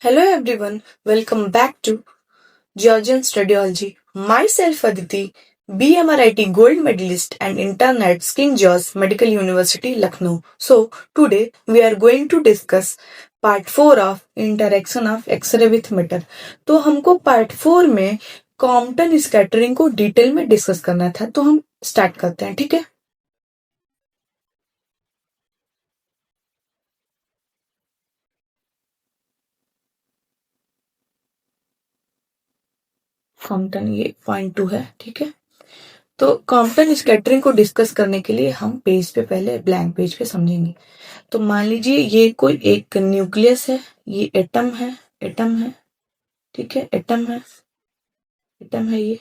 Hello everyone, welcome back to Georgian Studiology. Myself Aditi, BMRIT Gold Medalist and intern at King George Medical University, Lucknow. So today we are going to discuss part 4 of interaction of X-ray with matter. तो हमको part 4 में Compton scattering को detail में discuss करना था, तो हम start करते हैं, ठीक है। कॉम्पटन ये पॉइंट 2 है, ठीक है। तो कॉम्पटन स्कैटरिंग को डिस्कस करने के लिए हम पेज पे पहले ब्लैंक पेज पे समझेंगे। तो मान लीजिए ये कोई एक न्यूक्लियस है, ये एटम है, ठीक है, एटम है ये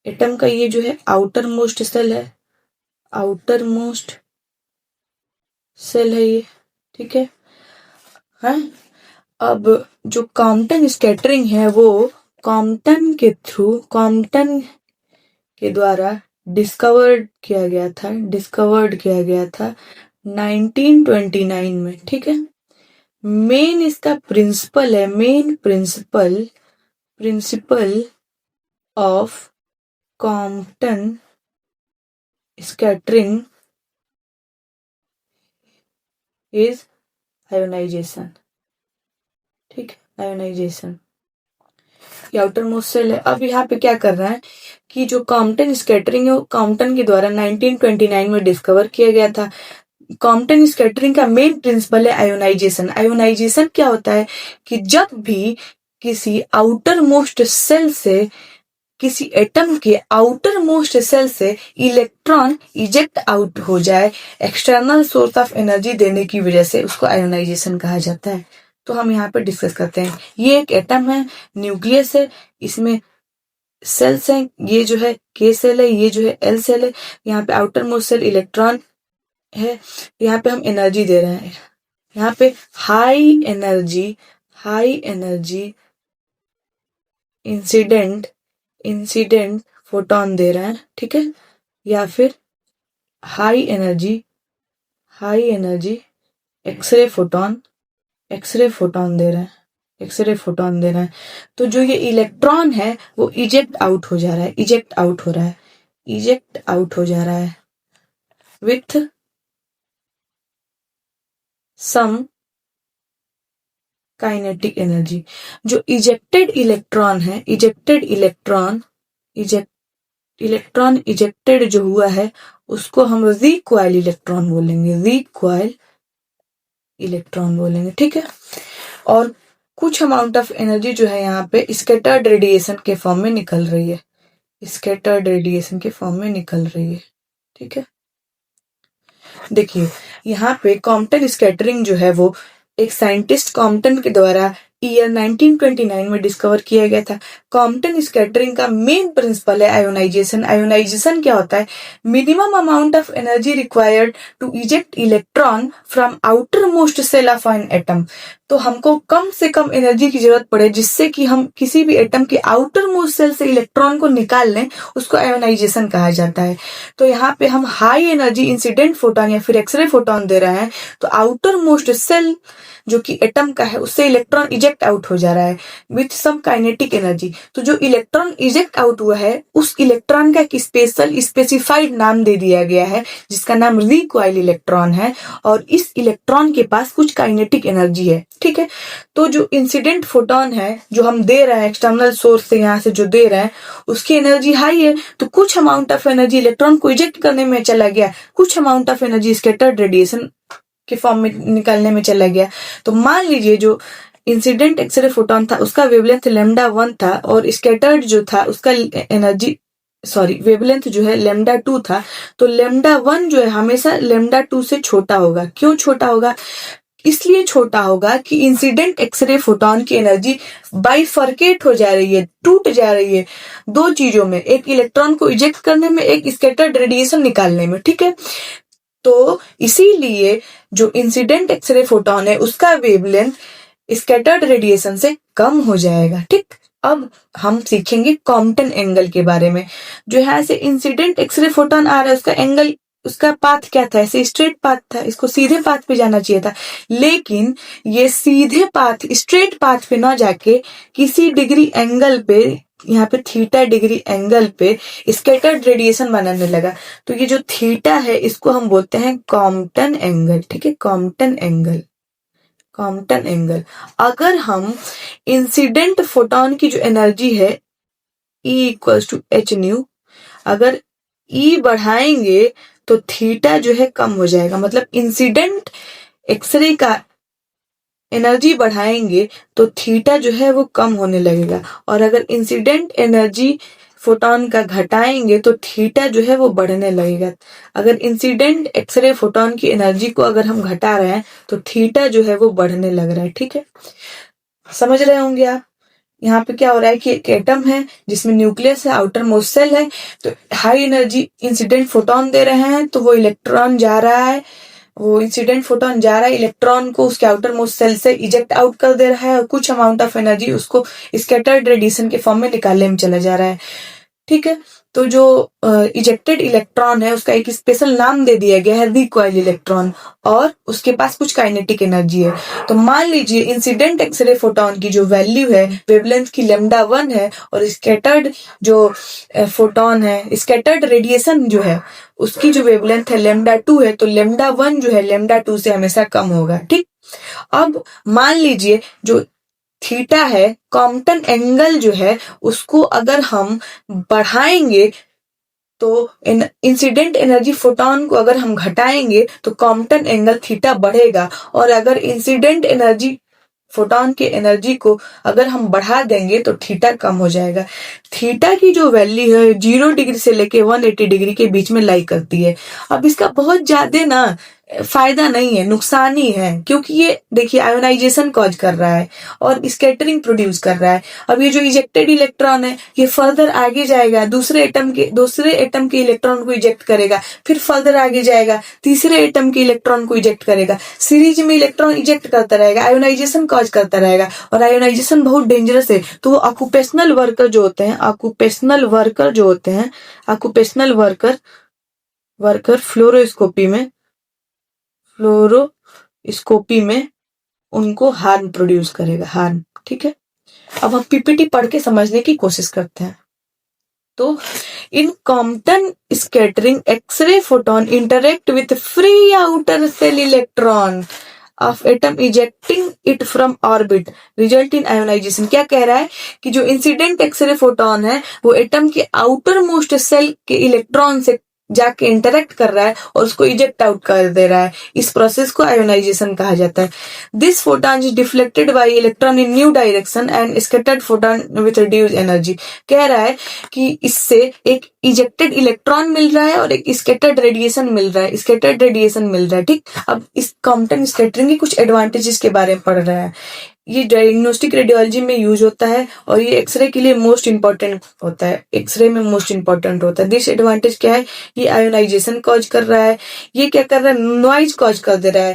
एटम का ये जो है आउटर मोस्ट सेल है, आउटर मोस्ट सेल है ये, ठीक है। अब जो कॉम्पटन स्कैटरिंग है वो कॉम्पटन के द्वारा डिस्कवर्ड किया गया था 1929 में, ठीक है। मेन इसका प्रिंसिपल है, principle of Compton scattering is ionization, ठीक है, आयोनाइजेशन। ये आउटर मोस्ट सेल है। अब यहाँ पे क्या कर रहा है कि जो कॉम्पटन स्कैटरिंग है वो कॉम्पटन के द्वारा 1929 में डिस्कवर किया गया था। कॉम्पटन स्कैटरिंग का मेन प्रिंसिपल है आयोनाइजेशन। आयोनाइजेशन क्या होता है कि जब भी किसी आउटर मोस्ट सेल से, किसी एटम के आउटर मोस्ट सेल से इलेक्ट्रॉन इजेक्ट आउट हो जाए एक्सटर्नल सोर्स ऑफ एनर्जी देने की वजह से, उसको आयोनाइजेशन कहा जाता है। तो हम यहाँ पे डिस्कस करते हैं। ये एक एटम है, न्यूक्लियस है, इसमें सेल्स हैं, ये जो है के सेल है, ये जो है एल सेल है। यहाँ पे आउटर मोस्ट सेल इलेक्ट्रॉन है, यहाँ पे हम एनर्जी दे रहे हैं। यहाँ पे हाई एनर्जी इंसिडेंट फोटोन दे रहे हैं, ठीक है। या फिर हाई एनर्जी एक्सरे फोटोन दे रहे हैं। तो जो ये इलेक्ट्रॉन है वो इजेक्ट आउट हो जा रहा है विथ सम काइनेटिक एनर्जी। जो इजेक्टेड इलेक्ट्रॉन इजेक्टेड जो हुआ है उसको हम रिकॉइल इलेक्ट्रॉन बोलेंगे, ठीक है। और कुछ अमाउंट ऑफ एनर्जी जो है यहाँ पे स्कैटर्ड रेडिएशन के फॉर्म में निकल रही है, ठीक है। देखिए यहाँ पे कॉम्पटन स्कैटरिंग जो है वो एक साइंटिस्ट कॉम्पटन के द्वारा ईयर 1929 में डिस्कवर किया गया था। कॉम्पटन स्कैटरिंग का मेन प्रिंसिपल है आयोनाइजेशन। आयोनाइजेशन क्या होता है? Minimum amount of energy required to eject electron from outermost shell of an atom. तो हमको कम से कम एनर्जी की जरूरत पड़े जिससे कि हम किसी भी एटम के आउटर मोस्ट सेल से इलेक्ट्रॉन को निकाल लें, उसको आयोनाइजेशन कहा जाता है। तो यहाँ पे हम हाई एनर्जी इंसिडेंट फोटोन या फिर एक्सरे फोटोन दे रहे हैं, तो आउटर मोस्ट सेल जो कि एटम का है उससे इलेक्ट्रॉन इजेक्ट आउट हो जा रहा है विथ सम काइनेटिक एनर्जी। तो जो इलेक्ट्रॉन इजेक्ट आउट हुआ है उस इलेक्ट्रॉन का एक स्पेसिफाइड नाम दे दिया गया है जिसका नाम रिकॉइल इलेक्ट्रॉन है, और इस इलेक्ट्रॉन के पास कुछ काइनेटिक एनर्जी है, ठीक है। तो जो इंसिडेंट फोटोन है जो हम दे रहे हैं एक्सटर्नल सोर्स से, यहाँ से जो दे रहे हैं उसकी एनर्जी हाई है, तो कुछ अमाउंट ऑफ एनर्जी इलेक्ट्रॉन को इजेक्ट करने में चला गया, कुछ amount of energy scattered radiation के फॉर्म में निकालने में चला गया। तो मान लीजिए जो इंसिडेंट एक्सरे फोटोन था उसका वेवलेंथ लैम्डा 1 था और स्कैटर्ड जो था उसका वेवलेंथ जो है लैम्डा 2 था। तो लैम्डा 1 जो है हमेशा लैम्डा 2 से छोटा होगा। क्यों छोटा होगा? इसलिए छोटा होगा कि इंसिडेंट एक्सरे फोटोन की एनर्जी बाइफर्केट हो जा रही है, टूट जा रही है दो चीजों में, एक इलेक्ट्रॉन को इजेक्ट करने में, एक स्कैटर्ड रेडिएशन निकालने में, ठीक है। तो इसीलिए जो इंसिडेंट एक्सरे फोटोन है उसका वेवलेंथ स्कैटर्ड रेडिएशन से कम हो जाएगा, ठीक। अब हम सीखेंगे कॉम्पटन एंगल के बारे में। जो यहाँ से इंसिडेंट एक्सरे फोटोन आ रहा है उसका एंगल उसका पाथ क्या था, ऐसे स्ट्रेट पाथ था, इसको सीधे पाथ पे जाना चाहिए था, लेकिन ये सीधे पाथ स्ट्रेट पाथ पे ना जाके किसी डिग्री एंगल पे, यहाँ पे थीटा डिग्री एंगल पे स्कैटर्ड रेडिएशन बनाने लगा। तो ये जो थीटा है इसको हम बोलते हैं कॉम्पटन एंगल। ठीक है, कॉम्पटन एंगल, कॉम्पटन एंगल। अगर हम इंसिडेंट फोटोन की जो एनर्जी है E equals to H nu, अगर E बढ़ाएंगे तो थीटा जो है कम हो जाएगा। मतलब इंसिडेंट एक्सरे का एनर्जी बढ़ाएंगे तो थीटा जो है वो कम होने लगेगा, और अगर इंसिडेंट एनर्जी फोटोन का घटाएंगे तो थीटा जो है वो बढ़ने लगेगा। अगर इंसिडेंट एक्सरे फोटोन की एनर्जी को अगर हम घटा रहे हैं तो थीटा जो है वो बढ़ने लग रहा है। ठीक है, समझ रहे होंगे आप। यहाँ पे क्या हो रहा है कि एक एटम है जिसमें न्यूक्लियस है, आउटर मोस्ट सेल है, तो हाई एनर्जी इंसिडेंट फोटोन दे रहे हैं, तो वो इलेक्ट्रॉन जा रहा है, वो इंसिडेंट फोटोन जा रहा है, इलेक्ट्रॉन को उसके आउटर मोस्ट सेल से इजेक्ट आउट कर दे रहा है, और कुछ अमाउंट ऑफ एनर्जी उसको स्कैटर्ड रेडिएशन के फॉर्म में निकालने में चला जा रहा है। ठीक है, तो जो इजेक्टेड इलेक्ट्रॉन है उसका एक स्पेशल नाम दे दिया गया है रिकॉइल इलेक्ट्रॉन, और उसके पास कुछ काइनेटिक एनर्जी है। तो मान लीजिए इंसिडेंट एक्सरे फोटोन की जो वैल्यू है वेवलेंथ की λ1 है, और स्कैटर्ड जो फोटोन है, स्कैटर्ड रेडिएशन जो है उसकी जो वेवलेंथ है λ2 है, तो λ1 जो है λ2 से हमेशा कम होगा। ठीक, अब मान लीजिए जो थीटा है, कॉम्पटन एंगल जो है उसको अगर हम बढ़ाएंगे तो इंसिडेंट एनर्जी फोटोन को अगर हम घटाएंगे तो कॉम्पटन एंगल थीटा बढ़ेगा, और अगर इंसिडेंट एनर्जी फोटोन के एनर्जी को अगर हम बढ़ा देंगे तो थीटा कम हो जाएगा। थीटा की जो वैल्यू है 0 डिग्री से लेके 180 डिग्री के बीच में लाई करती है। अब इसका बहुत ज्यादा ना फायदा नहीं है, नुकसान ही है, क्योंकि ये देखिए आयोनाइजेशन कॉज कर रहा है और स्कैटरिंग प्रोड्यूस कर रहा है। अब ये जो इजेक्टेड इलेक्ट्रॉन है ये फर्दर आगे जाएगा, दूसरे एटम के इलेक्ट्रॉन को इजेक्ट करेगा, फिर फर्दर आगे जाएगा, तीसरे एटम के इलेक्ट्रॉन को इजेक्ट करेगा, सीरीज में इलेक्ट्रॉन इजेक्ट करता रहेगा, आयोनाइजेशन कॉज करता रहेगा, और आयोनाइजेशन बहुत डेंजरस है। तो ऑक्यूपेशनल वर्कर जो होते हैं, फ्लोरोस्कोपी में उनको हार्म प्रोड्यूस करेगा, हार्म। ठीक है, अब हम पीपीटी पढ़ के समझने की कोशिश करते हैं। तो in Compton scattering X-ray photon interact with free outer shell electron of atom ejecting it from orbit result in ionisation. क्या कह रहा है कि जो इंसिडेंट एक्सरे फोटोन है वो एटम के आउटर मोस्ट सेल के इलेक्ट्रॉन से जाके इंटरेक्ट कर रहा है और उसको इजेक्ट आउट कर दे रहा है। इस प्रोसेस को आयोनाइजेशन कहा जाता है। This photon is deflected by electron in new direction and scattered photon with reduced energy. कह रहा है कि इससे एक इजेक्टेड इलेक्ट्रॉन मिल रहा है और एक स्कैटर्ड रेडिएशन मिल रहा है, ठीक। अब इस कॉम्पटन स्कैटरिंग के कुछ एडवांटेजेस के बारे में पढ़ रहा है। ये डायग्नोस्टिक रेडियोलॉजी में यूज होता है और ये एक्सरे के लिए मोस्ट इंपॉर्टेंट होता है, दिस एडवांटेज क्या है, ये आयोनाइजेशन कॉज कर रहा है, ये क्या कर रहा है, नॉइज कॉज कर दे रहा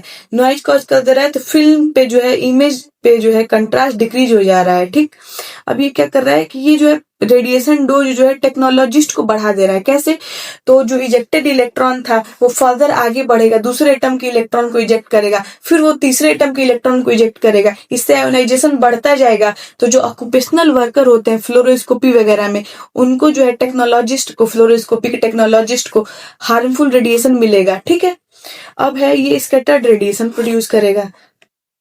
है, तो फिल्म पे जो है, इमेज पे जो है कंट्रास्ट डिक्रीज हो जा रहा है, ठीक। अब ये क्या कर रहा है कि ये जो है रेडिएशन डोज जो है टेक्नोलॉजिस्ट को बढ़ा दे रहा है। कैसे, तो जो इजेक्टेड इलेक्ट्रॉन था वो फर्दर आगे बढ़ेगा, दूसरे एटम के इलेक्ट्रॉन को इजेक्ट करेगा, फिर वो तीसरे एटम के इलेक्ट्रॉन को इजेक्ट करेगा, इससे आयोनाइजेशन बढ़ता जाएगा। तो जो ऑक्यूपेशनल वर्कर होते हैं फ्लोरोस्कोपी वगैरह में, उनको जो है फ्लोरोस्कोपी के टेक्नोलॉजिस्ट को हार्मफुल रेडिएशन मिलेगा, ठीक है। अब है ये स्कैटर्ड रेडिएशन प्रोड्यूस करेगा।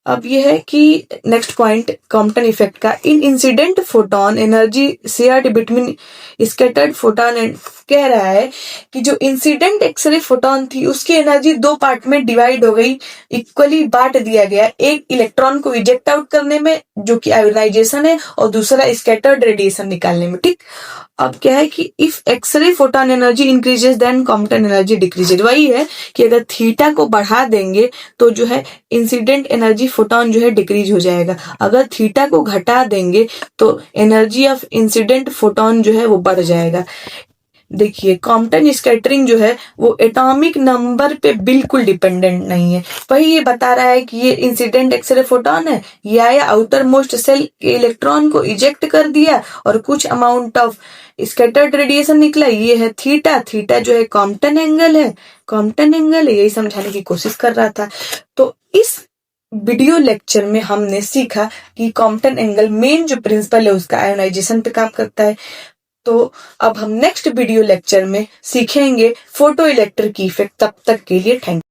अब ये है कि नेक्स्ट पॉइंट कॉम्पटन इफेक्ट का, in incident photon energy shared between scattered photon and, कह रहा है कि जो इंसिडेंट एक्सरे फोटोन थी उसकी एनर्जी दो पार्ट में डिवाइड हो गई, इक्वली बांट दिया गया, एक इलेक्ट्रॉन को इजेक्ट आउट करने में जो कि आयोनाइजेशन है और दूसरा स्कैटर्ड रेडिएशन निकालने में, ठीक। अब क्या है कि if X-ray photon energy increases then Compton energy decreases. वही है कि अगर थीटा को बढ़ा देंगे तो जो है इंसिडेंट एनर्जी फोटोन जो है डिक्रीज हो जाएगा, अगर थीटा को घटा देंगे तो एनर्जी ऑफ इंसिडेंट फोटोन जो है वो बढ़ जाएगा। देखिए कॉम्पटन स्कैटरिंग जो है वो एटॉमिक नंबर पे बिल्कुल डिपेंडेंट नहीं है। वही ये बता रहा है कि ये इंसिडेंट एक्सरे फोटॉन है, ये आया आउटर मोस्ट सेल के इलेक्ट्रॉन को इजेक्ट कर दिया और कुछ अमाउंट ऑफ स्कैटर्ड रेडिएशन निकला, ये है थीटा। थीटा जो है कॉम्पटन एंगल है, कॉम्पटन एंगल है, यही समझाने की कोशिश कर रहा था। तो इस वीडियो लेक्चर में हमने सीखा कि कॉम्पटन एंगल मेन जो प्रिंसिपल है उसका आयोनाइजेशन पे काम करता है। तो अब हम नेक्स्ट वीडियो लेक्चर में सीखेंगे फोटो इलेक्ट्रिक इफेक्ट। तब तक के लिए थैंक